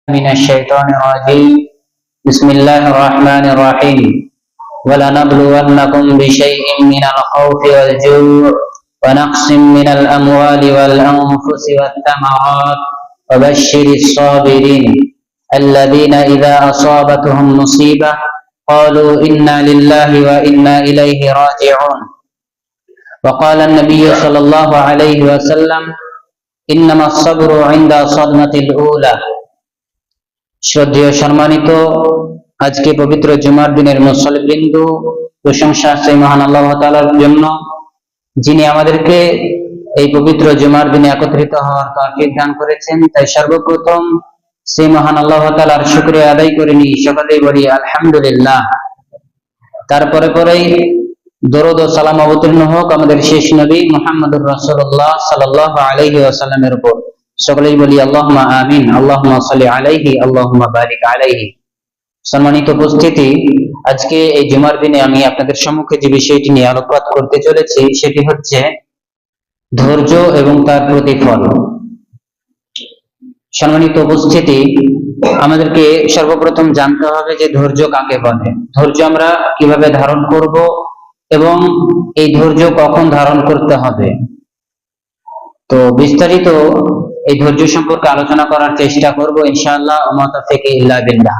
من الشيطان الرجيم بسم الله الرحمن الرحيم ولنبلونكم بشيء من الخوف والجوع ونقص من الأموال والأنفس والثمرات وبشر الصابرين الذين إذا أصابتهم مصيبة قالوا إنا لله وإنا إليه راجعون وقال النبي صلى الله عليه وسلم إنما الصبر عند الصدمة الأولى। শ্রদ্ধেয় সম্মানিত, আজকে পবিত্র জুমার দিনের মুসল্লিবৃন্দ, প্রশংসা সেই মহান আল্লাহ তাআলার জন্য যিনি আমাদেরকে এই পবিত্র জুমার দিনে একত্রিত হওয়ার তৌফিক দান করেছেন। তাই সর্বপ্রথম সেই মহান আল্লাহ তাআলার শুকরিয়া আদায় করে নিই, সকলেই বলি আলহামদুলিল্লাহ। তারপরে পরেই দরুদ ও সালাম অবতীর্ণ হোক আমাদের শেষ নবী মুহাম্মদুর রাসূলুল্লাহ সাল্লাল্লাহু আলাইহি ওয়াসাল্লামের উপর। সকলেই বলি আল্লাহুম্মা আমিন, আল্লাহুম্মা সাল্লি আলাইহি, আল্লাহুম্মা বারিক আলাইহি। সম্মানিত উপস্থিতি, আজকে এই জুমার দিনে আমি আপনাদের সম্মুখে যে বিষয়টি নিয়ে আলোকপাত করতে চলেছি সেটি হচ্ছে ধৈর্য এবং তার প্রতিফল। সম্মানিত উপস্থিতি, আমাদেরকে সর্বপ্রথম জানতে হবে যে ধৈর্য কাকে বলে, ধৈর্য আমরা কিভাবে ধারণ করব এবং এই ধৈর্য কখন ধারণ করতে হবে। তো বিস্তারিত এই ধৈর্য সম্পর্কে আলোচনা করার চেষ্টা করব ইনশাআল্লাহ, ওয়া মা তাওফীকি ইল্লা বিল্লাহ।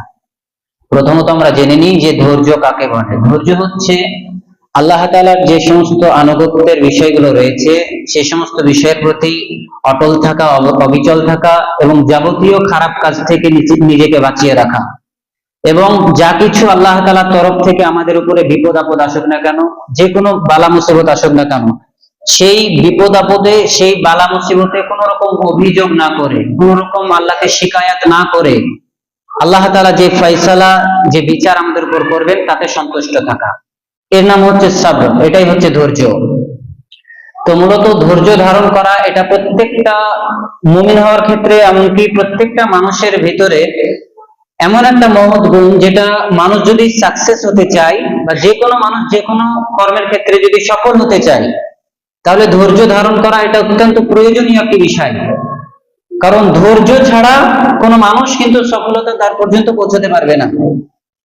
প্রথমত আমরা জেনে নিই যে ধৈর্য কাকে বলে। ধৈর্য হচ্ছে আল্লাহ তাআলার যে সমস্ত আনুগত্যের বিষয়গুলো রয়েছে সেই সমস্ত বিষয়ের প্রতি অটল থাকা, অবিচল থাকা এবং যাবতীয় খারাপ কাজ থেকে নিজেকে বাঁচিয়ে রাখা। এবং যা কিছু আল্লাহ তাআলার তরফ থেকে আমাদের উপরে বিপদ আপদ আসুক না কেন, যে কোনো বালা মুসিবত আসুক না কেন, সেই বিপদ আপদে, সেই বালা মুসিবতে কোন রকম অভিযোগ না করে, কোন রকম আল্লাহকে শিকায়াত না করে আল্লাহ তাআলা যে ফয়সালা, যে বিচার আমাদের উপর করবেন তাতে সন্তুষ্ট থাকা, এর নাম হচ্ছে সবর। এটাই হচ্ছে ধৈর্য। তো মূলত ধৈর্য ধারণ করা এটা প্রত্যেকটা মুমিন হওয়ার ক্ষেত্রে, এমনকি প্রত্যেকটা মানুষের ভিতরে এমন একটা মহৎ গুণ, যেটা মানুষ যদি সাকসেস হতে চায় বা যে কোনো মানুষ যে কোনো কর্মের ক্ষেত্রে যদি সফল হতে চায় তাহলে ধৈর্য ধারণ করা এটা অত্যন্ত প্রয়োজনীয় একটি বিষয়। কারণ ধৈর্য ছাড়া কোনো মানুষ কিন্তু সফলতা তার পর্যন্ত পৌঁছতে পারবে না।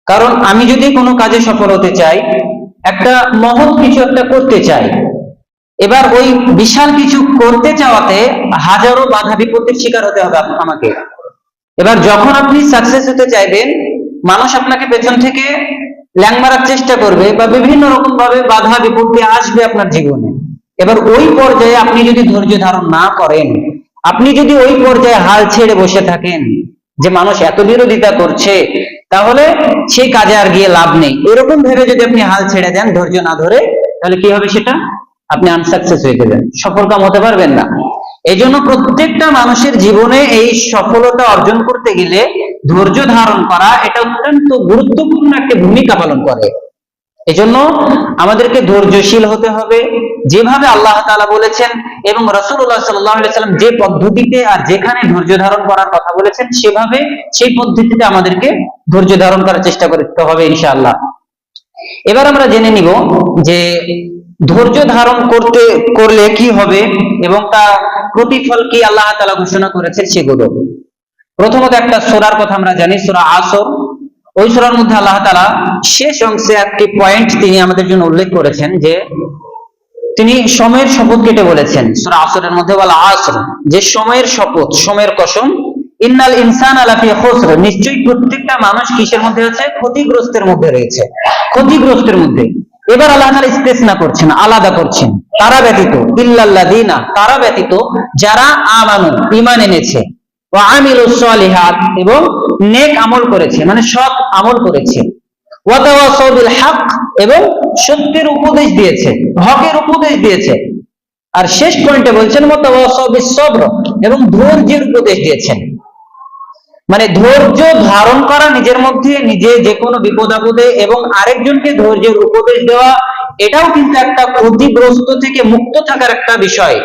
কারণ আমি যদি কোনো কাজে সফল হতে চাই, একটা মহৎ কিছু একটা করতে চাই, এবার ওই বিশাল কিছু করতে চাওয়াতে হাজারো বাধা বিপত্তির শিকার হতে হবে আমাকে। এবার যখন আপনি সাকসেস হতে চাইবেন, মানুষ আপনাকে পেছন থেকে ল্যাং মারার চেষ্টা করবে বা বিভিন্ন রকম ভাবে বাধা বিপত্তি আসবে আপনার জীবনে। এবার ওই পর্যায়ে আপনি যদি ধৈর্য ধারণ না করেন, আপনি যদি ওই পর্যায়ে হাল ছেড়ে বসে থাকেন যে মানুষ এত বিরোধিতা করছে, তাহলে সেই কাজে আর গিয়ে লাভ নেই, এরকম ভেবে যদি আপনি হাল ছেড়ে দেন ধৈর্য না ধরে, তাহলে কি হবে, সেটা আপনি আনসাকসেস হয়ে যাবেন, সফলকাম হতে পারবেন না। এই জন্য প্রত্যেকটা মানুষের জীবনে এই সফলতা অর্জন করতে গেলে ধৈর্য ধারণ করা এটা অত্যন্ত গুরুত্বপূর্ণ একটা ভূমিকা পালন করে। এজন্য আমাদেরকে ধৈর্যশীল হতে হবে, যেভাবে আল্লাহ তাআলা বলেছেন এবং রাসূলুল্লাহ সাল্লাল্লাহু আলাইহি ওয়াসাল্লাম যে পদ্ধতিতে আর যেখানে ধৈর্য ধারণ করার কথা বলেছেন সেভাবে, সেই পদ্ধতিতে আমাদেরকে ধৈর্য ধারণ করার চেষ্টা করতে হবে ইনশাআল্লাহ। এবার আমরা জেনে নিব যে ধৈর্য ধারণ করলে কি হবে এবং তার প্রতিফল কি আল্লাহ তাআলা ঘোষণা করেছেন সেগুলো। প্রথমত একটা সূরার কথা আমরা জানি, সূরা আসর। ওই সূরার মধ্যে আল্লাহ তাআলা শেষ অংশে একটি পয়েন্ট তিনি আমাদের জন্য উল্লেখ করেছেন, যে তিনি সময়ের শপথ কেটে বলেছেন সূরা আসরের মধ্যে, বলা আসর, যে সময়ের শপথ, সময়ের কসম, ইন্নাল ইনসানা লাফি খুসর, নিশ্চয়ই প্রত্যেকটা মানুষ কিসের মধ্যে আছে, ক্ষতিগ্রস্তের মধ্যে রয়েছে, ক্ষতিগ্রস্তের মধ্যে। এবার আল্লাহ তাআলা ইসতিসনা করছেন, আলাদা করছেন, তারা ব্যতীত, ইল্লাল্লাযিনা, তারা ব্যতীত যারা আমানু, ঈমান এনেছে, ওয়া আমিলুস সলিহাত, এবং নেক আমল করেছে, মানে সৎ আমল করেছে, ওয়া তাওয়াসাউ বিল হক, এবং সত্যের উপদেশ দিয়েছে, হকের উপদেশ দিয়েছে। আর শেষ পয়েন্টে বলছেন ওয়া তাওয়াসাউ বিস সবর, এবং ধৈর্যের উপদেশ দিয়েছেন। মানে ধৈর্য ধারণ করা নিজের মধ্যে, নিজে যে কোনো বিপদ আপদে, এবং আরেকজনকে ধৈর্যের উপদেশ দেওয়া, এটাও কিন্তু একটা ক্ষতিগ্রস্ত থেকে মুক্ত থাকার একটা বিষয়।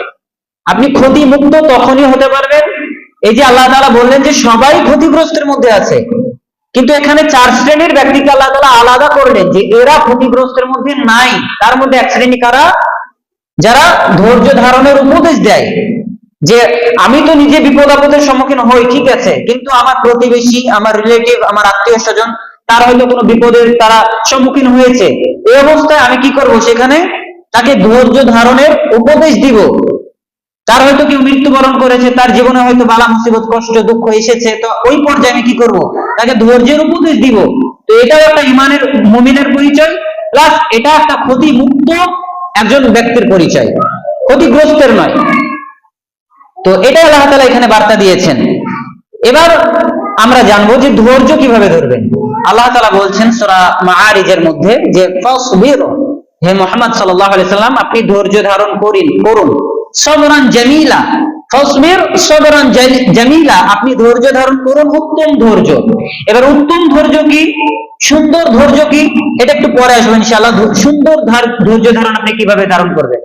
আপনি ক্ষতি মুক্ত তখনই হতে পারবেন, এই যে আল্লাহ তাআলা বললেন যে সবাই ক্ষতিগ্রস্তের মধ্যে আছে, কিন্তু এখানে চার শ্রেণীর ব্যক্তিকে আল্লাহ তাআলা আলাদা করলেন যে এরা ক্ষতিগ্রস্তের মধ্যে নাই। তার মধ্যে এক শ্রেণী কারা, যারা ধৈর্য ধারণের উপদেশ দেয়, যে আমি তো নিজে বিপদ আপদের সম্মুখীন হই, ঠিক আছে, কিন্তু আমার প্রতিবেশী, আমার রিলেটিভ, আমার আত্মীয় স্বজন, তার হয়তো কোনো বিপদের তারা সম্মুখীন হয়েছে। এই অবস্থায় আমি কি করব? সেখানে তাকে ধৈর্য ধারণের উপদেশ দিব। তার হয়তো কেউ মৃত্যুবরণ করেছে, তার জীবনে হয়তো বালা মুসিবত, কষ্ট, দুঃখ এসেছে, তো ওই পর্যায়ে আমি কি করব? তাকে ধৈর্যের উপদেশ দিব। তো এটাও একটা ইমানের, মুমিনের পরিচয়, প্লাস এটা একটা ক্ষতি মুক্ত একজন ব্যক্তির পরিচয়, ক্ষতিগ্রস্তের নয়। তো এটা আল্লাহ তাআলা এখানে বার্তা দিয়েছেন। এবার আমরা জানবো যে ধৈর্য কিভাবে ধরবেন। আল্লাহ তাআলা বলছেন সূরা মাআরিজের মধ্যে যে ফাসবির, হে মুহাম্মদ সাল্লাল্লাহু আলাইহি সাল্লাম, আপনি ধৈর্য ধারণ করুন। সবরান জামিলা, ফাসবির সবরান জামিলা, আপনি ধৈর্য ধারণ করুন উত্তম ধৈর্য। এবার উত্তম ধৈর্য কি, সুন্দর ধৈর্য কি, এটা একটু পরে আসবে ইনশাআল্লাহ। সুন্দর ধৈর্য ধারণ আপনি কিভাবে ধারণ করবেন?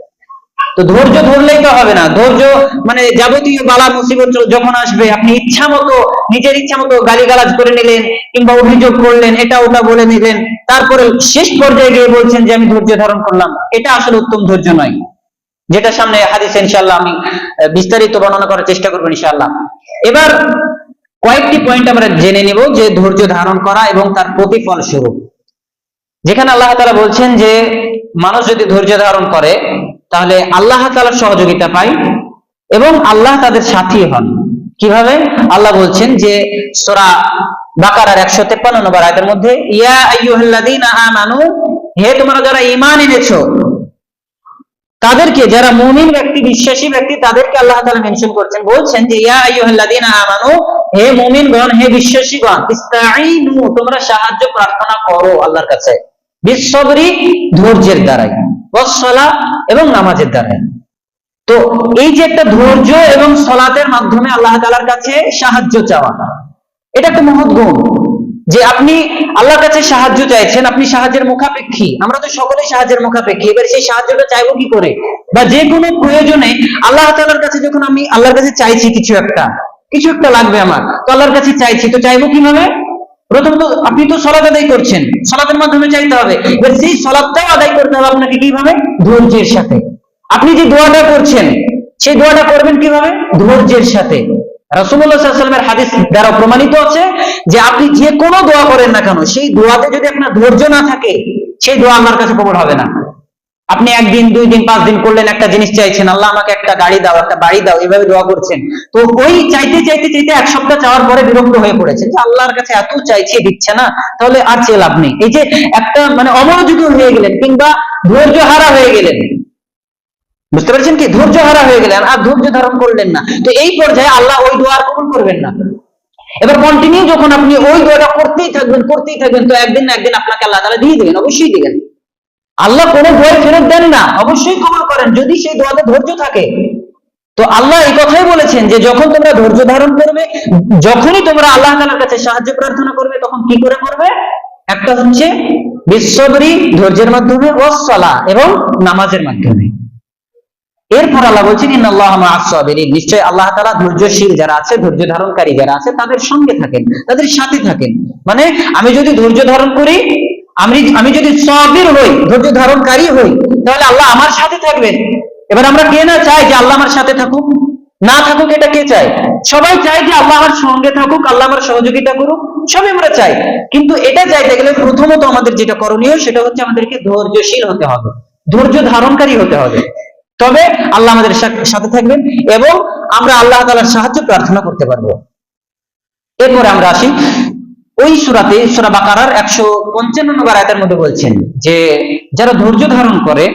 তো ধৈর্য ধরলেই তো হবে না। ধৈর্য মানে যাবতীয় বালা মুসিবত যখন আসবে, আপনি ইচ্ছা মতো, নিজের ইচ্ছা মতো গালিগালাজ করে নিলেন কিংবা অভিযোগ করলেন, এটা ওটা বলে নিলেন, তারপরে শেষ পর্যায়ে গিয়ে বলছেন যে আমি ধৈর্য ধারণ করলাম, এটা আসলে উত্তম ধৈর্য নয়। যেটা সামনে হাদিসে ইনশাআল্লাহ আমি বিস্তারিত বর্ণনা করার চেষ্টা করবো ইনশাআল্লাহ। এবার কয়েকটি পয়েন্ট আমরা জেনে নিব যে ধৈর্য ধারণ করা এবং তার প্রতিফল স্বরূপ। যেখানে আল্লাহ তাআলা বলছেন যে মানুষ যদি ধৈর্য ধারণ করে তাহলে আল্লাহ তাআলার সহযোগিতা পায় এবং আল্লাহ তাদের সাথী হন। কিভাবে? আল্লাহ বলছেন যে সূরা বাকারার 153 নম্বর আয়াতের মধ্যে, ইয়া আইয়ুহাল্লাযীনা আমানু, হে তোমরা যারা ঈমান এনেছো, তাদেরকে, যারা মুমিন ব্যক্তি, বিশ্বাসী ব্যক্তি, তাদেরকে আল্লাহ তাআলা মেনশন করছেন, বলছেন যে ইয়া আইয়ুহাল্লাযীনা আমানু, হে মুমিনগণ, হে বিশ্বাসীগণ, ইস্তাঈনু, তোমরা সাহায্য প্রার্থনা করো আল্লাহর কাছে, বিসসবরি, ধৈর্যের দ্বারাই, ওয়াসসালাহ, এবং নামাজের দ্বারাই। তো এই যে একটা ধৈর্য এবং সালাতের মাধ্যমে আল্লাহ তাআলার কাছে সাহায্য চাওয়া, এটা একটা মহৎ গুণ। যে আপনি আল্লাহর কাছে সাহায্য চাইছেন, আপনি সাহায্যের মুখাপেক্ষী। আমরা তো সকলেই সাহায্যের মুখাপেক্ষী। এবার সেই সাহায্যটা চাইবো কি করে? বা যে কোনো প্রয়োজনে আল্লাহ তাআলার কাছে যখন আমি আল্লাহর কাছে চাইছি, কিছু একটা লাগবে আমার, তো আল্লাহর কাছে চাইছি, তো চাইবো কিভাবে? প্রথমত আপনি তো সালাত আদায় করছেন, সালাতের মাধ্যমে চাইতে হবে। এবার সেই সালাতটাও আদায় করতে হবে আপনাকে কিভাবে? ধৈর্যের সাথে। আপনি যে দোয়াটা করছেন, সেই দোয়াটা করবেন কিভাবে? ধৈর্যের সাথে। রাসূলুল্লাহ সাল্লাল্লাহু আলাইহি ওয়াসাল্লামের হাদিস দ্বারা প্রমাণিত আছে যে আপনি যে কোনো দোয়া করেন না কেন, সেই দোয়াতে যদি আপনার ধৈর্য না থাকে, সেই দোয়া আল্লাহর কাছে কবুল হবে না। আপনি 1 দিন 2 দিন 5 দিন করলেন, একটা জিনিস চাইছেন, আল্লাহ আমাকে একটা গাড়ি দাও, একটা বাড়ি দাও, এইভাবে দোয়া করছেন, তো ওই চাইতে চাইতে চাইতে 1 সপ্তাহ চাওয়ার পরে বিরক্ত হয়ে পড়েছেন যে আল্লাহর কাছে এত চাইছি, দিচ্ছে না, তাহলে আর চেয়ে লাভ নেই। এই যে একটা মানে অমনোযোগী হয়ে গেলেন কিংবা ধৈর্য হারা হয়ে গেলেন, বুঝতে পারছেন কি? ধৈর্য হারা হয়ে গেলেন, আর ধৈর্য ধারণ করলেন না, তো এই পর্যায়ে আল্লাহ ওই দোয়া আর কবুল করবেন না। এবার কন্টিনিউ যখন আপনি ওই দোয়াটা করতেই থাকবেন, তো একদিন না একদিন আপনাকে আল্লাহ তাআলা দিয়ে দিবেন, অবশ্যই দিবেন। আল্লাহ কোনো দোয়া ফেরত দেন না, অবশ্যই কবুল করেন যদি সেই দোয়াতে ধৈর্য থাকে। তো আল্লাহ এই কথাই বলেছেন যে যখন তোমরা ধৈর্য ধারণ করবে, যখনই তোমরা আল্লাহ তাআলার কাছে সাহায্য প্রার্থনা করবে, তখন কি করে করবে? একটা হচ্ছে বিসসবরি, ধৈর্যের মাধ্যমে, ওয়াসসালাহ, এবং নামাজের মাধ্যমে। এরপর আল্লাহ বলছেন ইন্নাল্লাহা মা'আস সাবিরিন, নিশ্চয় আল্লাহ তাআলা ধৈর্যশীল যারা আছে, ধৈর্য ধারণকারী যারা আছে, তাদের সঙ্গে থাকেন, তাদের সাথে থাকেন। মানে আমি যদি ধৈর্য ধারণ করি, আমি যদি সাবির হই, ধৈর্য ধারণকারী হই, তাহলে আল্লাহ আমার সাথে থাকবেন। এবার আমরা কে না চাই যে আল্লাহ আমার সাথে থাকুক, না থাকুক, এটা কে চায়? সবাই চায় যে আল্লাহ আমার সঙ্গে থাকুক, আল্লাহ আমার সহযোগিতা করুক, সবই আমরা চাই। কিন্তু এটা চাইতে গেলে প্রথমত আমাদের যেটা করণীয়, সেটা হচ্ছে আমাদেরকে ধৈর্যশীল হতে হবে, ধৈর্য ধারণকারী হতে হবে, তবে আল্লাহ আমাদের সাথে থাকবেন এবং আমরা আল্লাহ তাআলার সাহায্য প্রার্থনা করতে পারবো। এরপরে আমরা আসি ওই সূরাতে, সূরা বাকারার 155 নম্বর আয়াতের মধ্যে বলছেন যে যারা ধৈর্য ধারণ করে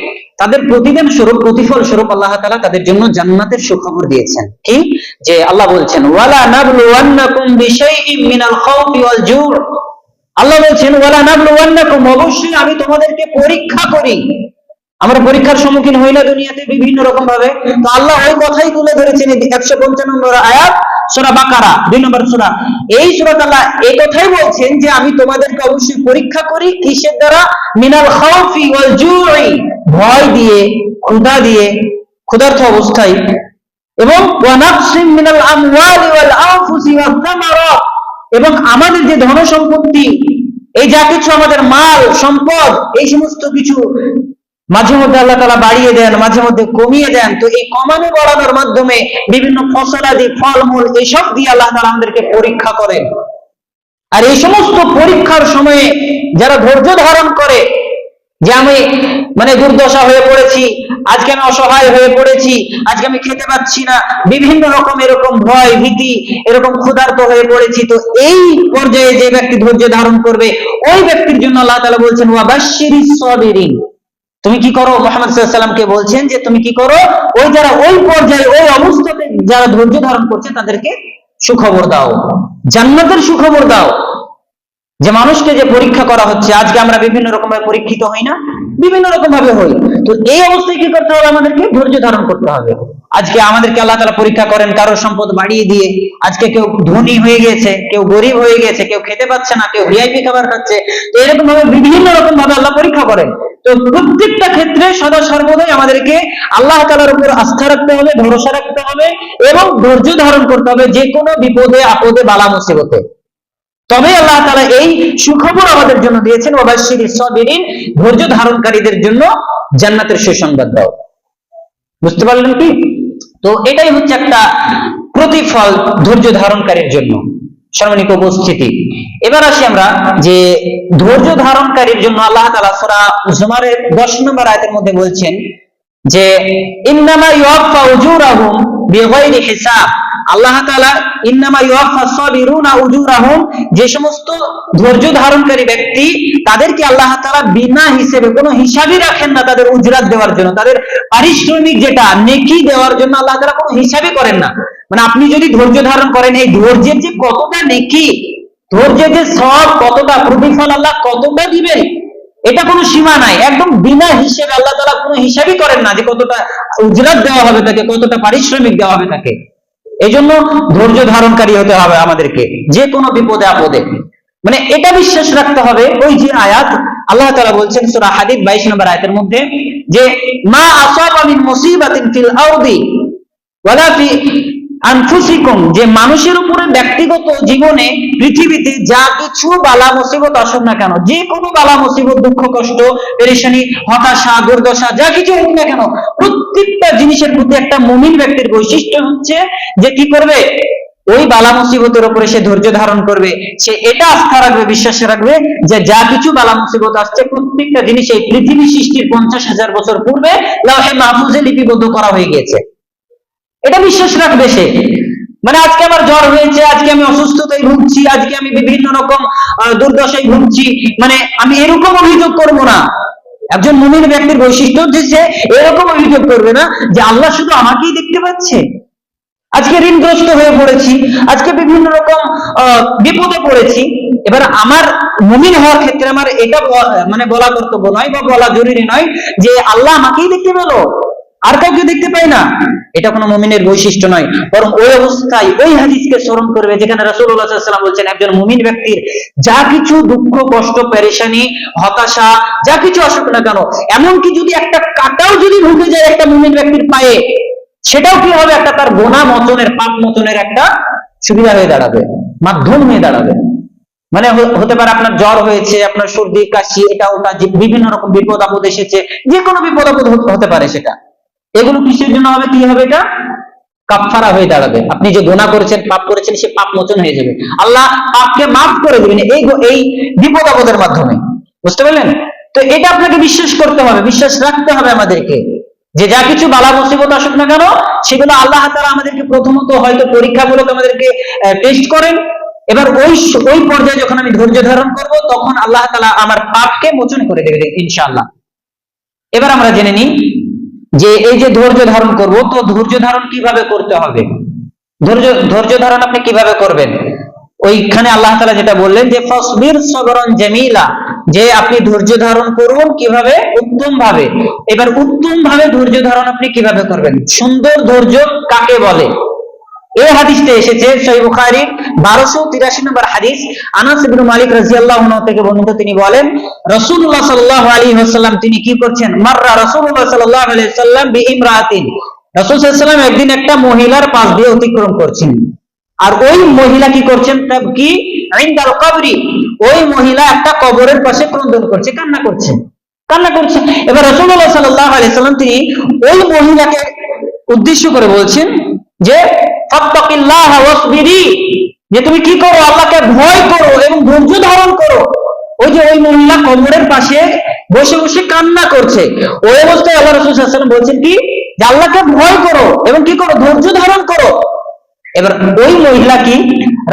তাদের প্রতিদান স্বরূপ, প্রতিফল স্বরূপ আল্লাহ তাআলা তাদের জন্য জান্নাতের সুখবর দিয়েছেন। কি? যে আল্লাহ বলছেন ওয়ালা নাবলুওয়ান্নাকুম বিশাইইম মিনাল খাউফি ওয়াল জু', আল্লাহ বলছেন ওয়ালা নাবলুওয়ান্নাকুম, অবশ্যই আমি তোমাদেরকে পরীক্ষা করি। আমরা পরীক্ষার সম্মুখীন হই না দুনিয়াতে বিভিন্ন রকম ভাবে, তো আল্লাহ ওই কথাই তুলে ধরেছেন 155 নম্বর আয়াত, সূরা বাকারা 2 নম্বর সূরা। এই সূরাতে আল্লাহ এই কথাই বলছেন যে আমি তোমাদেরকে অবশ্যই পরীক্ষা করি, কিসের দ্বারা? মিনাল খাউফি ওয়াল জু'i, ভয় দিয়ে, ক্ষুধা দিয়ে, ক্ষুধার্ত অবস্থায়, এবং ওয়া নাকসিম মিনাল আমওয়ালি ওয়াল আনফুসি ওয়াস সামারাত, এবং আমাদের যে ধন সম্পত্তি, এই যা কিছু আমাদের মাল সম্পদ, এই সমস্ত কিছু মাঝে মধ্যে আল্লাহ তাআলা বাড়িয়ে দেন, মাঝে মধ্যে কমিয়ে দেন। তো এই কমানো বাড়ানোর মাধ্যমে বিভিন্ন ফসলাদি, ফলমূল এসব দিয়ে আল্লাহ তাআলা আমাদেরকে পরীক্ষা করেন। আর এই সমস্ত পরীক্ষার সময়ে যারা ধৈর্য ধারণ করে, যে আমি দুর্দশা হয়ে পড়েছি, আজকে আমি অসহায় হয়ে পড়েছি, আজকে আমি খেতে পাচ্ছি না, বিভিন্ন রকম এরকম ভয় ভীতি, এরকম ক্ষুধার্ত হয়ে পড়েছি, তো এই পর্যায়ে যে ব্যক্তি ধৈর্য ধারণ করবে ওই ব্যক্তির জন্য আল্লাহ তাআলা বলছেন ওয়াবাশশিরিস সাবিরিন। তুমি কি করো? মুহাম্মদ সাল্লাল্লাহু আলাইহি ওয়াসাল্লামকে বলছেন যে তুমি কি করো, ওই যারা ওই পর্যায়ে ওই অবস্থাতে যারা ধৈর্য ধারণ করছে তাদেরকে সুখবর দাও, জান্নাতের সুখবর দাও। যে মানুষকে যে পরীক্ষা করা হচ্ছে, আজকে আমরা বিভিন্ন রকম ভাবে পরীক্ষিত হই না, বিভিন্ন রকম ভাবে হই, তো এই অবস্থায় কি করতে হবে? আমাদেরকে ধৈর্য ধারণ করতে হবে। আজকে আমাদেরকে আল্লাহ তাআলা পরীক্ষা করেন কারোর সম্পদ বাড়িয়ে দিয়ে, আজকে কেউ ধনী হয়ে গেছে, কেউ গরিব হয়ে গেছে, কেউ খেতে পাচ্ছে না, কেউ ভিআইপি খাবার খাচ্ছে, তো এরকম ভাবে বিভিন্ন রকম ভাবে আল্লাহ পরীক্ষা করেন। তো প্রত্যেকটা ক্ষেত্রে সদা সর্বদাই আমাদেরকে আল্লাহ তাআলার উপর আস্থা রাখতে হবে, ভরসা রাখতে হবে এবং ধৈর্য ধারণ করতে হবে যে কোনো বিপদে আপদে বালা মুসিবতে। তবে আল্লাহ তাআলা এই সুখবর আমাদের জন্য দিয়েছেন ওয়াবাশশিরিস সাবিরিন, ধৈর্য ধারণকারীদের জন্য জান্নাতের সুসংবাদ দাও। বুঝতে পারলেন কি? তো এটাই হচ্ছে একটা প্রতিফল ধৈর্য ধারণকারীর জন্য। সম্মানিত উপস্থিতি, এবার আসি আমরা যে ধৈর্য ধারণকারীর জন্য আল্লাহ তাআলা সূরা জুমারের 10 নম্বর আয়াতের মধ্যে বলছেন যে ইন্নামা ইউওয়াফা উজুরাহুম বিগাইরি হিসাব। আল্লাহ তাআলা ইন্নামা ইউওয়াফাস সাবিরুনা উজুরাহুম, যে সমস্ত ধৈর্য ধারণকারী ব্যক্তি তাদেরকে আল্লাহ তাআলা বিনা হিসেবে, কোনো হিসাবই রাখেন না তাদের উজরাত দেওয়ার জন্য, তাদের পারিশ্রমিক যেটা নেকি দেওয়ার জন্য আল্লাহ তাআলা কোনো হিসাবই করেন না। আপনি যদি ধৈর্য ধারণ করেন, এই ধৈর্যের যে কতটা নেকি, ধৈর্যের যে সওয়াব কতটা, প্রতিফল আল্লাহ কতটা দিবেন, এটা কোনো সীমা নাই। একদম বিনা হিসেবে আল্লাহ তাআলা কোনো হিসাবই করেন না যে কতটা উজরাত দেওয়া হবে তাকে, কতটা পারিশ্রমিক দেওয়া হবে তাকে। এই জন্য ধৈর্য ধারণকারী হতে হবে আমাদেরকে যে কোনো বিপদে আপদে। এটা বিশ্বাস রাখতে হবে, ওই যে আয়াত আল্লাহ তাআলা বলছেন সূরা হাদীদ 22 নম্বর আয়াতের মধ্যে যে মা আসাবা মিন মুসিবাতিন ফিল আরদি ওয়ালা ফি আনফুসিকুম, যে মানুষের উপরে ব্যক্তিগত জীবনে পৃথিবীতে যা কিছু বালা মুসিবত আসুক না কেন, যে কোনো বালা মুসিবত, দুঃখ কষ্ট পেরেশানি হতাশা দুর্দশা যা কিছু হোক না কেন, প্রত্যেকটা জিনিসের প্রতি একটা মুমিন ব্যক্তির বৈশিষ্ট্য হচ্ছে যে কি করবে, ওই বালা মুসিবতের উপরে সে ধৈর্য ধারণ করবে। সে এটা আস্থা রাখবে, বিশ্বাস রাখবে যে যা কিছু বালা মুসিবত আসছে প্রত্যেকটা জিনিস এই পৃথিবী সৃষ্টির 50,000 বছর পূর্বে লাওহে মাহফুজে লিপিবদ্ধ করা হয়ে গিয়েছে। এটা বিশ্বাস রাখবে সে। আজকে আমার জ্বর হয়েছে, আজকে আমি অসুস্থতায় ভুগছি, আজকে আমি বিভিন্ন রকম দুর্দশায় ভুগছি, আমি এরকম অভিযোগ করব না। একজন মুমিন ব্যক্তির বৈশিষ্ট্য হচ্ছে সে এরকম অভিযোগ করবে না যে আল্লাহ শুধু আমাকেই দেখতে পাচ্ছে, আজকে ঋণগ্রস্ত হয়ে পড়েছি, আজকে বিভিন্ন রকম বিপদে পড়েছি। এবার আমার মুমিন হওয়ার ক্ষেত্রে আমার এটা বলা কর্তব্য নয় বা বলা জরুরি নয় যে আল্লাহ আমাকেই দেখতে পেল, আর কাউকে দেখতে পাই না। এটা কোনো মুমিনের বৈশিষ্ট্য নয়, বরং ওই অবস্থায় ওই হাদিসকে স্মরণ করবে যেখানে রাসূলুল্লাহ সাল্লাল্লাহু আলাইহি ওয়াসাল্লাম বলছেন একজন মুমিন ব্যক্তির যা কিছু দুঃখ কষ্ট পেরেশানি হতাশা যা কিছু আসুক না কেন, এমনকি যদি একটা কাঁটাও যদি ঢুকে যায় একটা মুমিন ব্যক্তির পায়ে, সেটাও কি হবে, একটা তার গুনাহ মোচনের, পাপ মোচনের একটা সুবিধা হয়ে দাঁড়াবে, মাধ্যম হয়ে দাঁড়াবে। হতে পারে আপনার জ্বর হয়েছে, আপনার সর্দি কাশি এটা ওটা, বিভিন্ন রকম বিপদ আপদ এসেছে, যে কোনো বিপদ আপদ হতে পারে, সেটা এগুলো কিসের জন্য হবে, কি হবে, এটা কাফফারা হয়ে দাঁড়াবে। আপনি যে গুনাহ করেছেন, পাপ করেছেন, সে পাপ মোচন হয়ে যাবে, আল্লাহ পাপকে মাফ করে দিবেন এই বিপদ আপদের মাধ্যমে। বুঝতে পারলেন? তো এটা আপনাকে বিশ্বাস করতে হবে, বিশ্বাস রাখতে হবে আমাদেরকে যে যা কিছু বালা মুসিবত আসুক না কেন সেগুলো আল্লাহ তাআলা আমাদেরকে প্রথমত হয়তো পরীক্ষামূলক আমাদেরকে টেস্ট করেন। এবার ওই পর্যায়ে যখন আমি ধৈর্য ধারণ করব তখন আল্লাহ তাআলা আমার পাপকে মোচন করে দেবে ইনশাআল্লাহ। এবার আমরা জেনে নিই যে এই যে ধৈর্য ধারণ করব, তো ধৈর্য ধারণ কিভাবে করতে হবে, ধৈর্য ধারণ আপনি কিভাবে করবেন। ওইখানে আল্লাহ তাআলা যেটা বললেন যে ফাসবির সবরান জামিলা, যে আপনি ধৈর্য ধারণ করুন কিভাবে, উত্তম ভাবে। এবার উত্তম ভাবে ধৈর্য ধারণ আপনি কিভাবে করবেন, সুন্দর ধৈর্য কাকে বলে, এই হাদিসটা এসেছে সহিহ বুখারীর 1283 নম্বর হাদিস। আনাস ইবনে মালিক রাদিয়াল্লাহু আনহু থেকে বর্ণিত, তিনি বলেন রাসূলুল্লাহ সাল্লাল্লাহু আলাইহি ওয়াসাল্লাম তিনি কি করছেন, মাররা রাসূলুল্লাহ সাল্লাল্লাহু আলাইহি ওয়াসাল্লাম বিইমরাতিন, রাসূল সাল্লাল্লাহু আলাইহি ওয়াসাল্লাম একদিন একটা মহিলার পাশ দিয়ে অতিক্রম করছেন, আর ওই মহিলা কি করছেন, তাবকি ইনদাল কবরি, ওই মহিলা একটা কবরের পাশে ক্রন্দন করছে, কান্না করছে। কান্না করছে। এবার রাসূলুল্লাহ সাল্লাল্লাহু আলাইহি সাল্লাম তিনি ওই মহিলাকে উদ্দেশ্য করে বলছেন যে ফাত্তাকিল্লাহ ওয়াসবিরি, যে তুমি কি করো, আল্লাহকে ভয় করো এবং ধৈর্য ধারণ করো। ওই যে ওই মহিলা কবরের পাশে বসে বসে কান্না করছে, ওই অবস্থায় আল্লাহ রাসূল সাল্লাল্লাহু আলাইহি ওয়াসাল্লাম বলছেন কি, যে আল্লাহকে ভয় করো এবং কি করো, ধৈর্য ধারণ করো। এবার ওই মহিলা কি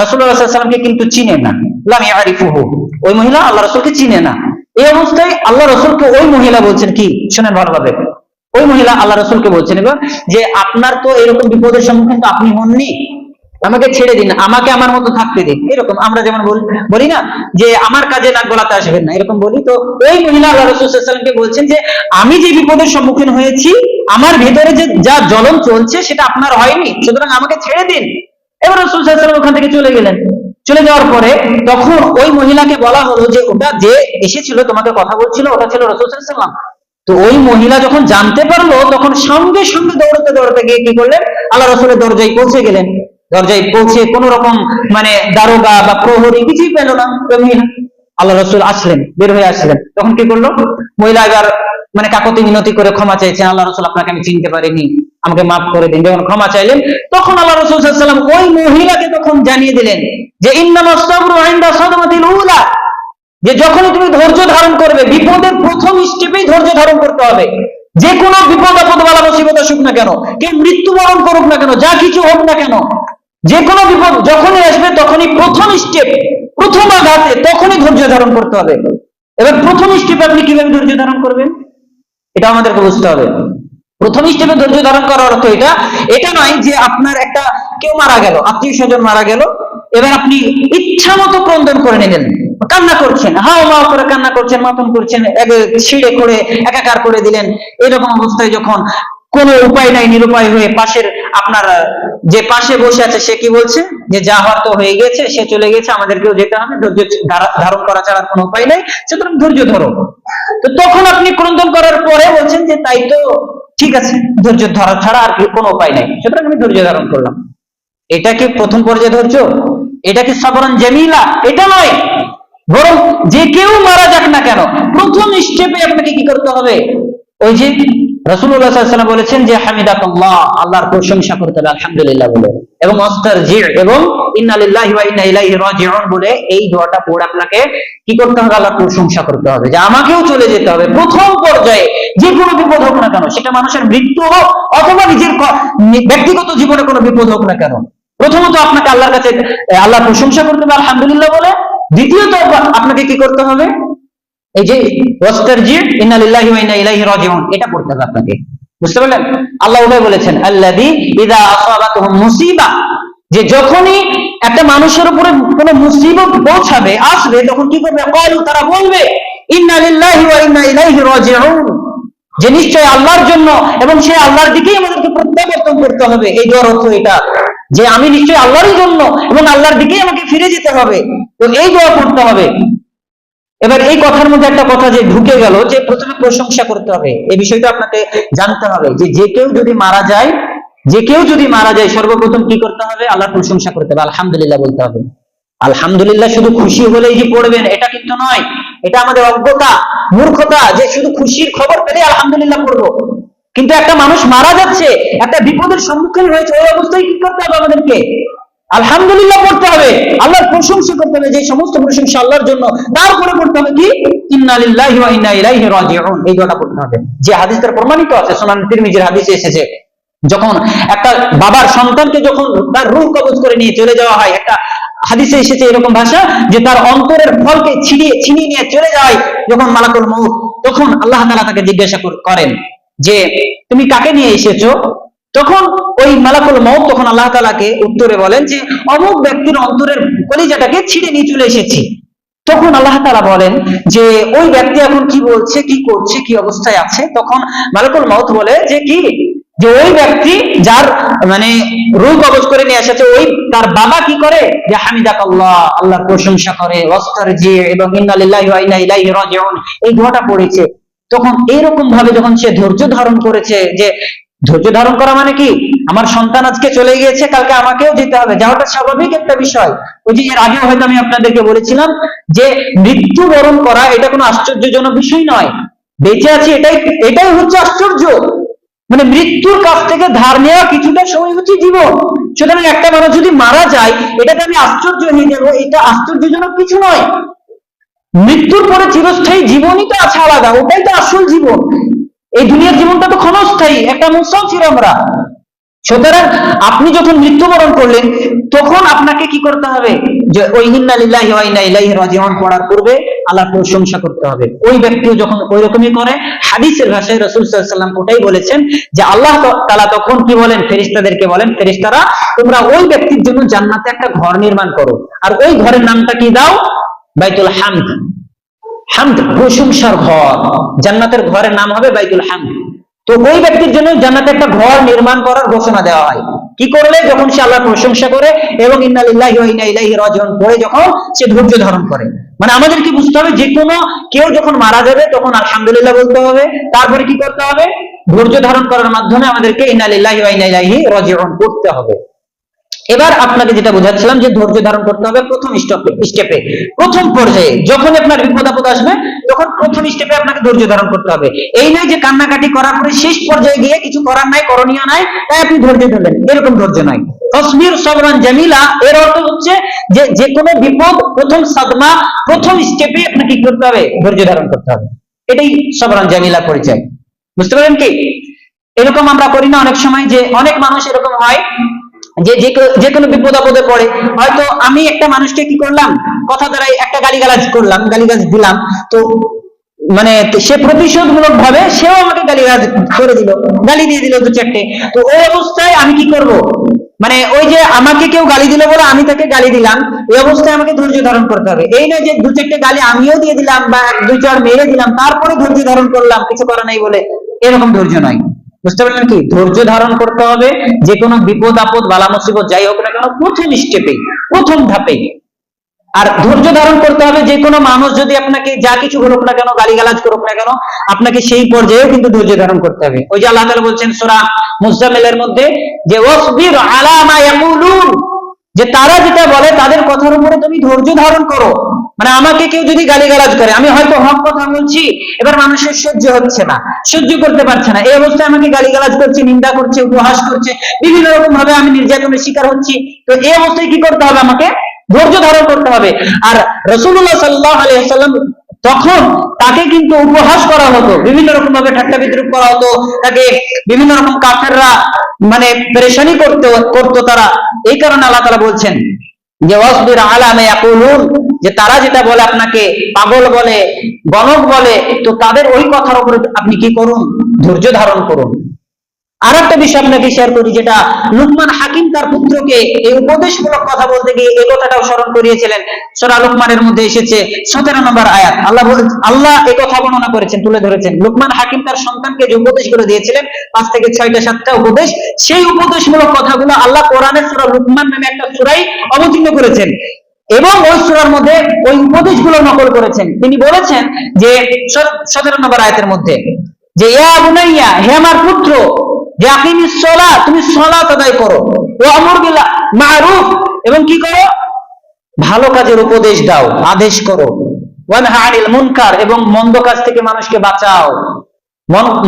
রাসূলুল্লাহ সাল্লাল্লাহু আলাইহি ওয়াসাল্লামকে কিন্তু চিনে না, লাম ইয়ারিফুহু, ওই মহিলা আল্লাহ রাসূলকে চিনে না। এই অবস্থায় আল্লাহ রাসূলকে ওই মহিলা বলছেন কি, শুনেন ভালোভাবে, ওই মহিলা আল্লাহ রাসূলকে বলছেন এবার যে আপনার তো এরকম বিপদের সম্মুখীন তো আপনি হননি, আমাকে ছেড়ে দিন, আমাকে আমার মতো থাকতে দিন। এরকম আমরা যেমন বলি না যে আমার কাজে নাক গলাতে আসবেন না, এরকম বলি। তো ওই মহিলা আল্লাহ রাসূল সাল্লাল্লাহু আলাইহি ওয়াসাল্লামকে বলছেন যে আমি যে বিপদের সম্মুখীন হয়েছি, আমার ভেতরে যে যা জ্বলন চলছে সেটা আপনার হয়নি, সুতরাং আমাকে ছেড়ে দিন। এবার রাসূল সাল্লাল্লাহু আলাইহি ওয়াসাল্লাম ওখান থেকে চলে গেলেন। চলে যাওয়ার পরে তখন ওই মহিলাকে বলা হলো যে ওটা যে এসেছিল তোমাকে কথা বলছিল ওটা ছিল রাসূল সাল্লাল্লাহু আলাইহি ওয়াসাল্লাম। তো ওই মহিলা যখন জানতে পারলো তখন সঙ্গে সঙ্গে দৌড়াতে দৌড়াতে গিয়ে কি করলেন, আল্লাহ রাসূলের দরজায় পৌঁছে গেলেন। দরজায় পৌঁছে কোন রকম মানে দারোগা বা প্রহরী কিছুই পেল না ওই মহিলা। আল্লাহ রাসূল আসলেন, বের হয়ে আসলেন, তখন কি করলো, মহিলা এবার মানে কাকতি মিনতি করে ক্ষমা চাইছেন, আল্লাহ রাসূল আপনাকে আমি চিনতে পারিনি, আমাকে মাফ করে দিন। যখন ক্ষমা চাইলেন তখন আল্লাহ রাসূল সাল্লাল্লাহু আলাইহি ওয়াসাল্লাম ওই মহিলাকে তখন জানিয়ে দিলেন যে ইন্নামাস সাবরু ইনদা সাদমাতিল উলা, যে যখনই তুমি ধৈর্য ধারণ করবে, বিপদের প্রথম স্টেপেই ধৈর্য ধারণ করতে হবে। যে কোনো বিপদ আপদ বালা মুসিবত আসুক না কেন, কে মৃত্যুবরণ করুক না কেন, যা কিছু হোক না কেন, যে কোনো বিপদ যখনই আসবে তখনই প্রথম স্টেপ, প্রথম আঘাতে তখনই ধৈর্য ধারণ করতে হবে। এবার প্রথম স্টেপে আপনি কিভাবে ধৈর্য ধারণ করবেন এটা আমাদেরকে বুঝতে হবে। প্রথম স্টেপে ধৈর্য ধারণ করার অর্থ এটা নয় যে আপনার একটা কেউ মারা গেল, আত্মীয় স্বজন মারা গেল, এবার আপনি ইচ্ছা মতো ক্রন্দন করে নিলেন, কান্না করছেন, হাও মাও করে কান্না করছেন, মাতম করছেন, ছিঁড়ে করে একাকার করে দিলেন। এরকম অবস্থায় যখন কোনো উপায় নাই, নিরুপায় হয়ে পাশের আপনার যে পাশে বসে আছে সে কি বলছে যে যা হওয়ার তো হয়ে গেছে, সে চলে গেছে, আমাদেরকেও যেতে হবে, ধৈর্য ধারণ করা ছাড়া কোনো উপায় নাই, সুতরাং ধৈর্য ধরো। তো তখন আপনি ক্রন্দন করার পরে বলছেন যে তাই তো, ঠিক আছে, ধৈর্য ধরা ছাড়া আর কোনো উপায় নাই, সুতরাং আমি ধৈর্য ধারণ করলাম। এটা কি প্রথম পর্যায়ে ধৈর্য? এটা কি সাবরান জামিলা? এটা নয়, বরং যে কেউ মারা যাক না কেন প্রথম স্টেপে আপনাকে কি করতে হবে, ওই যে রাসূলুল্লাহ সাল্লাল্লাহু আলাইহি ওয়াসাল্লাম বলেছেন যে হামিদাকাল্লাহ, আল্লাহর প্রশংসা করতে হবে আলহামদুলিল্লাহ বলে, এবং আস্তারজি এবং ইন্না লিল্লাহি ওয়া ইন্না ইলাইহি রাজিউন বলে এই দোয়াটা পড়ে আপনাকে কি করতে হবে, আল্লাহর প্রশংসা করতে হবে যে আমাকেও চলে যেতে হবে প্রথম পর্যায়ে, যে কোনো বিপদ হোক না কেন, সেটা মানুষের মৃত্যু হোক অথবা নিজের ব্যক্তিগত জীবনে কোনো বিপদ হোক না কেন, প্রথমত আপনাকে আল্লাহর কাছে আল্লাহর প্রশংসা করতে হবে আলহামদুলিল্লাহ বলে। দ্বিতীয়ত আপনাকে কি করতে হবে, এই যে ওয়াস্তারজি ইন্না লিল্লাহি ওয়া ইন্না ইলাইহি রাজিউন এটা পড়তে হবে আপনাকে, বুঝতে পারলেন? আল্লাহ ওটাই বলেছেন আল্লাযী ইযা আসাবাতুহুম মুসিবা, যে যখনই একটা মানুষের উপরে কোনো মুসিবত পৌঁছাবে আসবে তখন কি করবে, ক্বালু তারা বলবে ইন্না লিল্লাহি ওয়া ইন্না ইলাইহি রাজিউন, যে নিশ্চয় আল্লাহর জন্য এবং সে আল্লাহর দিকেই আমাদেরকে প্রত্যাবর্তন করতে হবে। এই দোয়ার অর্থ এটা যে আমি নিশ্চয় আল্লাহরই জন্য এবং আল্লাহর দিকেই আমাকে ফিরে যেতে হবে, তো এই দোয়া পড়তে হবে। এবার এই কথার মধ্যে একটা কথা যে ঢুকে গেল যে প্রথমে প্রশংসা করতে হবে, এই বিষয়টা আপনাকে জানতে হবে যে যে কেউ যদি মারা যায় সর্বপ্রথম কি করতে হবে, আল্লাহর প্রশংসা করতে হবে, আলহামদুলিল্লাহ বলতে হবে। আলহামদুলিল্লাহ শুধু খুশি হলেই যে পড়বেন এটা কিন্তু নয়, এটা আমাদের অজ্ঞতা, মূর্খতা যে শুধু খুশির খবর পেলে আলহামদুলিল্লাহ পড়বো। কিন্তু একটা মানুষ মারা যাচ্ছে, একটা বিপদের সম্মুখীন হয়েছে, ওই অবস্থায় কি করতে হবে, আমাদেরকে আলহামদুলিল্লাহ পড়তে হবে, আল্লাহর প্রশংসা করতে হবে, যে সমস্ত প্রশংসা আল্লাহর জন্য, তারপরে পড়তে হবে কি ইন্না লিল্লাহি ওয়া ইন্না ইলাইহি রাজিউন, এই দোয়াটা পড়তে হবে। যে হাদিসের প্রমাণিত আছে, সুনান তিরমিজির হাদিসে এসেছে, যখন একটা বাবার সন্তানকে যখন তার রূহ কবজ করে নিয়ে চলে যাওয়া হয়, একটা হাদিসে এসেছে এরকম ভাষা যে তার অন্তরের ফলকে ছিনিয়ে নিয়ে চলে যায় যখন মালাকুল মউত, তখন আল্লাহ তাআলা তাকে জিজ্ঞাসা করেন যে তুমি কাকে নিয়ে এসেছো, তখন ওই মালাকুল মউত তখন আল্লাহ তাআলাকে উত্তরে বলেন যে অমুক ব্যক্তির অন্তরের কলিজাটাকে ছিঁড়ে নিয়ে চলে এসেছি। তখন আল্লাহ তাআলা বলেন যে ওই ব্যক্তি এখন কি বলছে, কি করছে, কি অবস্থায় আছে, তখন মালাকুল মউত বলে যে কি, যে ওই ব্যক্তি যার মানে রূহ কবজ করে নিয়ে এসেছে, ওই তার বাবা কি করে, যে হামিদাকাল্লাহ, আল্লাহর প্রশংসা করে, ওয়াস্তারজি এবং ইন্না লিল্লাহি ওয়া ইন্না ইলাইহি রাজিউন এই দোয়াটা পড়েছে। তখন এইরকম ভাবে যখন সে ধৈর্য ধারণ করেছে, যে ধৈর্য ধারণ করা মানে কি, আমার সন্তান আজকে চলে গিয়েছে, কালকে আমাকেও যেতে হবে, যাওয়াটা স্বাভাবিক একটা বিষয়। ওই যে এর আগেও হয়তো আমি আপনাদেরকে বলেছিলাম যে মৃত্যুবরণ করা এটা কোনো আশ্চর্যজনক বিষয় নয়, বেঁচে আছি, এটাই এটাই হচ্ছে আশ্চর্য। মানে মৃত্যুর কাছ থেকে ধার নেওয়া কিছুটা সময় হচ্ছে জীবন। সুতরাং একটা মানুষ যদি মারা যায়, এটাতে আমি আশ্চর্য হয়ে যাবো, এটা আশ্চর্যজনক কিছু নয়। মৃত্যুর পরে চিরস্থায়ী জীবনই তো আছে আলাদা, ওটাই তো আসল জীবন। এই দুনিয়ার জীবনটা তো ক্ষণস্থায়ী, একটা মুসাফির আমরা। সুতরাং আপনি যখন মৃত্যুবরণ করলেন, তখন আপনাকে কি করতে হবে? যে ওই ইন্না লিল্লাহি ওয়া ইন্না ইলাইহি রাজিউন পড়ার পূর্বে আল্লাহর প্রশংসা করতে হবে। ওই ব্যক্তিও যখন ওই রকমই করে, হাদিসের ভাষায় রাসূল সাল্লাল্লাহু আলাইহি ওয়াসাল্লাম ওটাই বলেছেন যে আল্লাহ তাআলা তখন কি বলেন? ফেরেশতাদেরকে বলেন, ফেরেশতারা তোমরা ওই ব্যক্তির জন্য জান্নাতে একটা ঘর নির্মাণ করো, আর ওই ঘরের নামটা কি দাও? বাইতুল হামদ। হামদ প্রশংসার ঘর, জান্নাতের ঘরের নাম হবে বাইতুল হামদ। তো ওই ব্যক্তির জন্য জান্নাতে একটা ঘর নির্মাণ করার ঘোষণা দেওয়া হয়। কি করলে? যখন সে আল্লাহর প্রশংসা করে এবং ইন্না লিল্লাহি ওয়া ইন্না ইলাইহি রাজিউন পড়ে যখন সে ধৈর্য ধারণ করে। মানে আমাদের কি বুঝতে হবে, যে কোনো কেউ যখন মারা যাবে তখন আলহামদুলিল্লাহ বলতে হবে, তারপরে কি করতে হবে? ধৈর্য ধারণ করার মাধ্যমে আমাদেরকে ইন্না লিল্লাহি ওয়া ইন্না ইলাইহি রাজিউন পড়তে হবে। এবার আপনাকে যেটা বোঝাচ্ছিলাম যে ধৈর্য ধারণ করতে হবে প্রথম স্টেপে, প্রথম পর্যায়ে যখন আপনার বিপদ আপদ আসবে, তখন প্রথম স্টেপে আপনাকে ধৈর্য ধারণ করতে হবে। এই নয় যে কান্নাকাটি করার পরে শেষ পর্যায়ে গিয়ে কিছু করার নাই, করণীয় নাই, তাই আপনি ধৈর্য ধরলেন, এরকম ধৈর্য নয়। তসবির সবরান জামিলা এর অর্থ হচ্ছে যে যে কোনো বিপদ প্রথম সাদমা, প্রথম স্টেপে আপনাকে কি করতে হবে? ধৈর্য ধারণ করতে হবে। এটাই সবরান জামিলা পরিচয়। বুঝতে পারলেন কি? এরকম আমরা করি না অনেক সময়, যে অনেক মানুষ এরকম হয় যে যে কোনো বিপদ আপদে পড়ে, হয়তো আমি একটা মানুষকে কি করলাম, কথা দ্বারা একটা গালিগালাজ করলাম, গালিগালাজ দিলাম, তো মানে সে প্রতিশোধমূলক ভাবে সেও আমাকে গালিগালাজ করে দিল, গালি দিয়ে দিল দু চারটে। তো ওই অবস্থায় আমি কি করব? মানে ওই যে আমাকে কেউ গালি দিল বলে আমি তাকে গালি দিলাম, এই অবস্থায় আমাকে ধৈর্য ধারণ করতে হবে। এই নয় যে দু চারটে গালি আমিও দিয়ে দিলাম বা দুই চার মেরে দিলাম, তারপরে ধৈর্য ধারণ করলাম কিছু করা নাই বলে, এরকম ধৈর্য নয়। বুঝতে পারলেন কি? ধৈর্য ধারণ করতে হবে যে কোনো বিপদ আপদ বালা মুসিবত যাই হোক না কেন, প্রথম স্টেপে, প্রথম ধাপে। আর ধৈর্য ধারণ করতে হবে যে কোনো মানুষ যদি আপনাকে যা কিছু বলুক না কেন, গালিগালাজ করুক না কেন, আপনাকে সেই পর্যায়েও কিন্তু ধৈর্য ধারণ করতে হবে। ওই যে আল্লাহ তাআলা বলছেন সূরা মুজাম্মিলের মধ্যে যে ওয়াসবির আলা মা ইয়াকুলুন, যে তারা যেটা বলে তাদের কথার উপরে তুমি ধৈর্য ধারণ করো। মানে আমাকে কেউ যদি গালিগালাজ করে, আমি হয়তো হক কথা বলছি, এবার মানুষের সহ্য হচ্ছে না, সহ্য করতে পারছে না, এই অবস্থায় আমাকে গালিগালাজ করছে, নিন্দা করছে, উপহাস করছে, বিভিন্ন রকম ভাবে আমি নির্যাতনের শিকার হচ্ছি। তো এই অবস্থায় কি করতে হবে? আমাকে ধৈর্য ধারণ করতে হবে। আর রাসূলুল্লাহ সাল্লাল্লাহু আলাইহি ওয়াসাল্লাম তখন তাকে কিন্তু উপহাস করা হতো, বিভিন্ন রকম ভাবে ঠাট্টা বিদ্রুপ করা হতো, তাকে বিভিন্ন রকম কাফেররা মানে পেরেশানি করতো তারা। এই কারণে আল্লাহ তাআলা বলছেন যে ওয়াসবির আলা মা ইয়াকুলুন, যে তারা যেটা বলে আপনাকে পাগল বলে, গণক বলে, তো তাদের ওই কথার উপরে আপনি কি করুন? ধৈর্য ধারণ করুন। আর একটা বিষয় আপনাকে শেয়ার করি, যেটা লুকমান হাকিম তার পুত্রকে এই উপদেশমূলক কথা বলতে গিয়ে এই কথাটাও স্মরণ করিয়েছিলেন। সূরা লুকমানের মধ্যে এসেছে 17 নম্বর আয়াত। আল্লাহ এই কথা বর্ণনা করেছেন, তুলে ধরেছেন। লুকমান হাকিম তার সন্তানকে যে উপদেশগুলো দিয়েছিলেন, 5 থেকে 6টা 7টা উপদেশ, সেই উপদেশমূলক কথাগুলো আল্লাহ কোরআনের সূরা লুকমান নামে একটা সূরায় অবতীর্ণ করেছেন এবং ওই সূরার মধ্যে ওই উপদেশগুলো নকল করেছেন। তিনি বলেছেন যে 17 নম্বর আয়াতের মধ্যে যে ইয়া বুনাইয়া, হে আমার পুত্র, যে আকিমিস সালাত, তুমি সালাত আদায় করো, ওয়া আমর বিল মারুফ, এবং কি করো? ভালো কাজের উপদেশ দাও, আদেশ করো, ওয়ানহা আনিল মুনকার, এবং মন্দ কাজ থেকে মানুষকে বাঁচাও,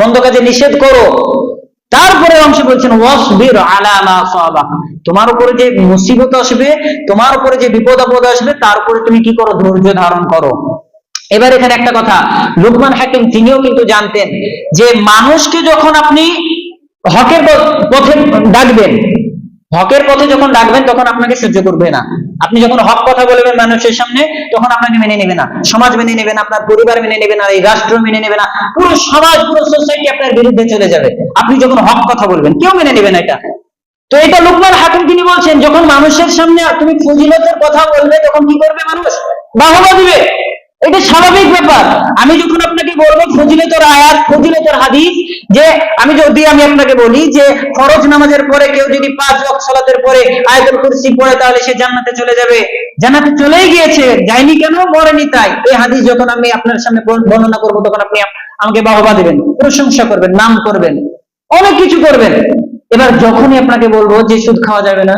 মন্দ কাজে নিষেধ করো। তারপরে অংশ বলছেন ওয়াসবির আলা মা সাবাক, তোমার উপরে যে মুসিবত আসবে, তোমার উপরে যে বিপদ আপদ আসবে, তার উপরে তুমি কি করো? ধৈর্য ধারণ করো। এবার এখানে একটা কথা, লুকমান হাকিম তিনিও কিন্তু জানতেন যে মানুষকে যখন আপনি হকের পথে ডাকবেন, হকের পথে যখন ডাকবেন, তখন আপনাকে সহ্য করবে না। আপনি যখন হক কথা বলবেন মানুষের সামনে, তখন আপনাকে মেনে নেবে না, সমাজ মেনে নেবে না, আপনার পরিবার মেনে নেবে না, এই রাষ্ট্র মেনে নেবে না, পুরো সমাজ, পুরো সোসাইটি আপনার বিরুদ্ধে চলে যাবে। আপনি যখন হক কথা বলবেন, কেউ মেনে নেবে না এটা। তো এটা লুকমান হাকিম তিনি বলছেন, যখন মানুষের সামনে তুমি ফজিলতের কথা বলবে, তখন কি করবে? মানুষ বাহবা দিবে, এটা স্বাভাবিক ব্যাপার। আমি যখন আপনাকে বলবো ফজিলতের আয়াত, ফজিলতের হাদিস, যে আমি আপনাকে বলি যে ফরজ নামাজের পরে কেউ যদি 5 ওয়াক্ত সালাতের পরে আয়াতুল কুরসি পড়ে, তাহলে সে জান্নাতে চলে যাবে, জান্নাতে চলেই গিয়েছে, যায়নি কেন? মরেনি তাই। এই হাদিস যখন আমি আপনার সামনে বর্ণনা করবো, তখন আপনি আমাকে বাহবা দিবেন, প্রশংসা করবেন, নাম করবেন, অনেক কিছু করবেন। এবার যখনই আপনাকে বলবো যে সুদ খাওয়া যাবে না,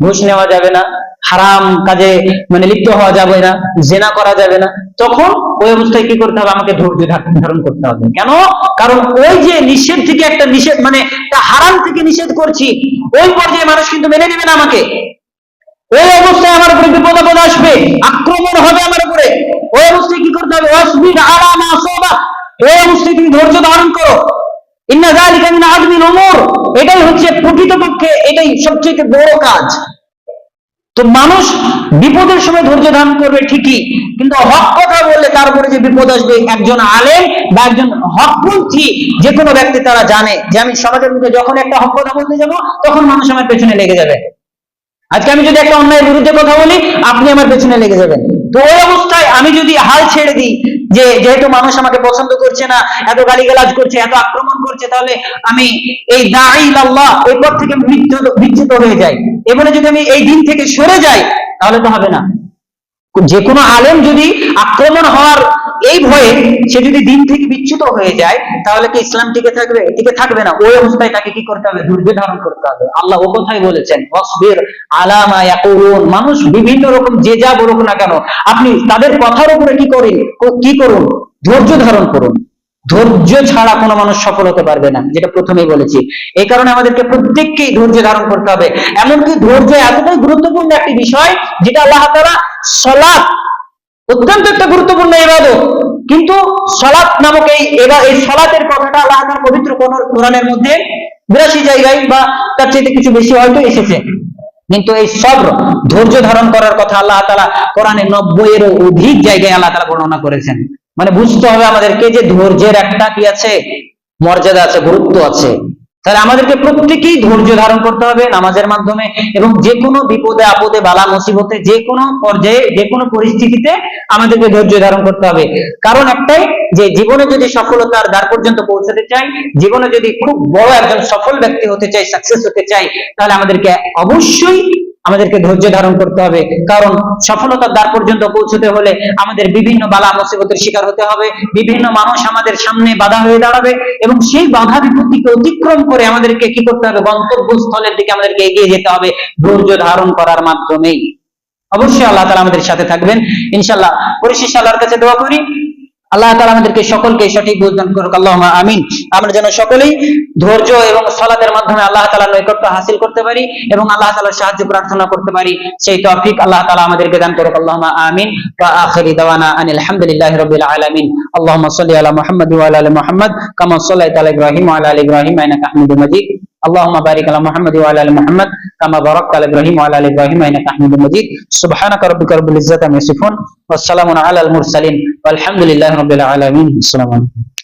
ঘুষ নেওয়া যাবে না, হারাম কাজে মানে লিপ্ত হওয়া যাবে না, জেনা করা যাবে না, তখন ওই অবস্থায় কি করতে হবে? আমাকে ধৈর্য ধারণ করতে হবে। কেন? কারণ ওই যে নিষেধ থেকে একটা নিষেধ, মানে একটা হারাম থেকে নিষেধ করছি, ওই পর্যায়ে মানুষ কিন্তু মেনে নেবে না আমাকে। ওই অবস্থায় আমার উপরে বিপদ আপদ আসবে, আক্রমণ হবে আমার উপরে। ওই অবস্থায় কি করতে হবে? ওয়াসবির আলা মা আসাবা, ওই অবস্থায় তুমি ধৈর্য ধারণ করো। ইন্না যালিকা মিন আযমিল উমুর, এটাই হচ্ছে প্রকৃতপক্ষে এটাই সবচেয়ে বড় কাজ। তো মানুষ বিপদের সময় ধৈর্য ধারণ করবে ঠিকই, কিন্তু হক কথা বললে তারপরে যে বিপদ আসবে, একজন আলেম বা একজন হকপন্থী যে কোনো ব্যক্তি তারা জানে যে আমি সমাজের মধ্যে যখন একটা হক কথা বলতে যাব, তখন মানুষ আমার পেছনে লেগে যাবে। আজকে আমি যদি একটা অন্যায়ের বিরুদ্ধে কথা বলি, আপনি আমার পেছনে লেগে যাবেন। তো ওই অবস্থায় আমি যদি হাল ছেড়ে দিই যে যেহেতু মানুষ আমাকে পছন্দ করছে না, এত গালিগালাজ করছে, এত আক্রমণ করছে, তাহলে আমি এই দাঈ ইলাল্লাহ এই পথ থেকে বিচ্যুত হয়ে যাই, এবারে যদি আমি এই দিন থেকে সরে যাই, তাহলে তো হবে না। যে কোনো আলেম যদি আক্রমণ হওয়ার এই ভয়ে সে যদি দিন থেকে বিচ্যুত হয়ে যায়, তাহলে কি ইসলাম টিকে থাকবে? টিকে থাকবে না। ওই অবস্থায় তাকে কি করতে হবে? ধৈর্য ধারণ করতে হবে। আল্লাহ ও কথাই বলেছেন, ওয়াসবির আলা মা ইয়াকুলুন, মানুষ বিভিন্ন রকম যে যা বলুক না কেন, আপনি তাদের কথার উপরে কি করুন? ধৈর্য ধারণ করুন। ধৈর্য ছাড়া কোনো মানুষ সফল হতে পারবে না, যেটা প্রথমেই বলেছি। এই কারণে আমাদেরকে প্রত্যেককেই ধৈর্য ধারণ করতে হবে। এমনকি ধৈর্য এতটাই গুরুত্বপূর্ণ একটি বিষয়, যেটা আল্লাহ তাআলা সালাত অত্যন্ত একটা গুরুত্বপূর্ণ ইবাদত, কিন্তু সালাত নামক এই সালাতের কথাটা আল্লাহ তাআলা পবিত্র কোরআনের মধ্যে 82 জায়গায় বা তার চেয়ে কিছু বেশি হয়তো এসেছে। কিন্তু এই সবর, ধৈর্য ধারণ করার কথা আল্লাহ তাআলা কোরআনে 90-এরও অধিক জায়গায় আল্লাহ তাআলা বর্ণনা করেছেন। মানে বুঝতে হবে আমাদেরকে যে ধৈর্যের একটা কি আছে? মর্যাদা আছে, গুরুত্ব আছে। তাহলে আমাদেরকে প্রত্যেকেই ধৈর্য ধারণ করতে হবে নামাজের মাধ্যমে, এবং যে কোনো বিপদে আপদে বালা মুসিবতে যে কোনো পর্যায়ে যে কোনো পরিস্থিতিতে আমাদেরকে ধৈর্য ধারণ করতে হবে। কারণ একটাই, যে জীবনে যদি সফলতার দ্বার পর্যন্ত পৌঁছাতে চাই, জীবনে যদি খুব বড় একজন সফল ব্যক্তি হতে চাই, সাকসেস হতে চাই, তাহলে আমাদেরকে অবশ্যই ধৈর্য ধারণ করতে হবে। কারণ সফলতার দ্বার পর্যন্ত পৌঁছতে হলে আমাদের বিভিন্ন বালা মুসিবতের শিকার হতে হবে, বিভিন্ন মানুষ আমাদের সামনে বাধা হয়ে দাঁড়াবে, এবং সেই বাধা বিপত্তিকে অতিক্রম করে আমাদেরকে কি করতে হবে? গন্তব্যস্থলের দিকে আমাদেরকে এগিয়ে যেতে হবে ধৈর্য ধারণ করার মাধ্যমেই। অবশ্যই আল্লাহ তাআলা আমাদের সাথে থাকবেন ইনশাআল্লাহ। পরিশেষে আল্লাহর কাছে দোয়া করি, আল্লাহ তাআলা আমাদেরকে সকলকে সঠিক বুঝ দান করুক, আল্লাহুম্মা আমিন। আমরা যেন সকলেই ধৈর্য এবং সালাতের মাধ্যমে আল্লাহ তাআলার নৈকট্য হাসিল করতে পারি এবং আল্লাহ তাআলার সাহায্য প্রার্থনা করতে পারি, সেই তৌফিক আল্লাহ তাআলা আমাদেরকে দান করুক, আল্লাহুম্মা আমিন। ওয়া আখিরি দাওয়ানা আনিল হামদুলিল্লাহি রাব্বিল আলামিন। আল্লাহুম্মা সাল্লি আলা মুহাম্মাদ ওয়া আলা আলি মুহাম্মাদ কামা সাল্লাইতা আলা ইব্রাহিম ওয়া আলা আলি ইব্রাহিম ইন্নাকা হামিদুম মাজিদ। اللهم بارك على محمد وعلى ال محمد كما باركت على ابراهيم وعلى ال ابراهيم انك حميد مجيد. سبحانك ربك رب العزه عما يصفون والسلام على المرسلين والحمد لله رب العالمين. السلام عليكم.